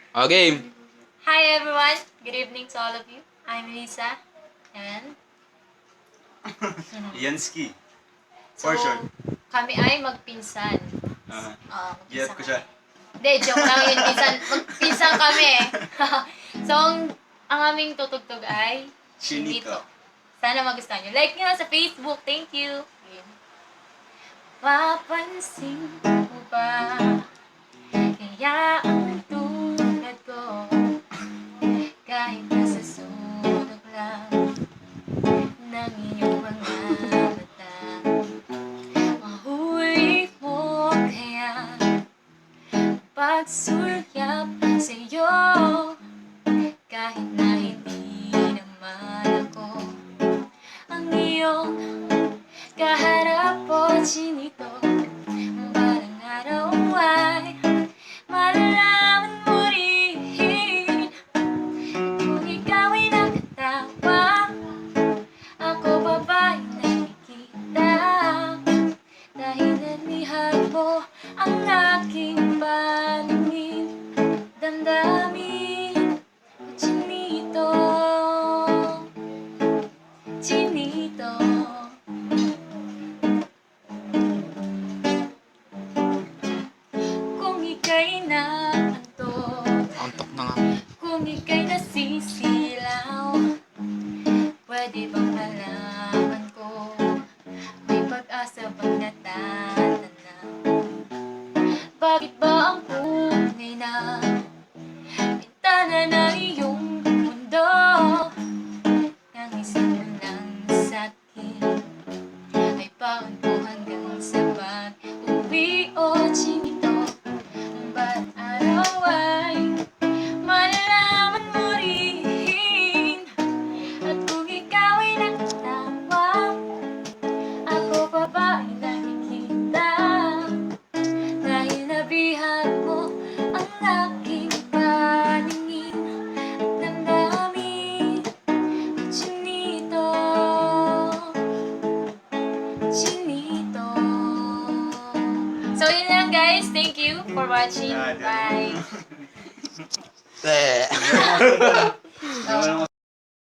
Okay. Hi everyone! Good evening to all of you. I'm Lisa. And Yansky. so, For short. kami ay magpinsan. Get ko siya. Hindi, joke lang yun. Magpinsan kami. So, ang aming tutugtog ay Chinito. Sana magustuhan nyo. Like nyo sa Facebook. Thank you. Papansin mo ba kaya ang tulad ko kahit nasa sulok lang ng iyong mga mata, mahuli mo kaya pagsulyap sa'yo kahit na hindi naman ako ang iyong kaharap o chinito. Balang araw ay malalaman mo rin kung ikaw ay nakatawa, ako pa ba ay nakikita dahil nanihag mo ang aking paningin, damdamin, chinito, chinito. Kung ika'y naantok, Antok na nga. kung ika'y nasisilaw, pwede bang malaman ko may pag-asa bang natatanaw? Bakit ba ang kulay na bintana na iyong mundo ang isip mo lang sa'kin ay paunto hanggang sa pag-uwi o chinito? Ba't araw ay malalaman mo rin at kung ikaw ay nakatawa, ako pa ba ay nakikita dahil nabihag mo ang aking paningin at damdamin, chinito, chinito. So yun lang guys, thank you for watching. Bye. Teh. Wala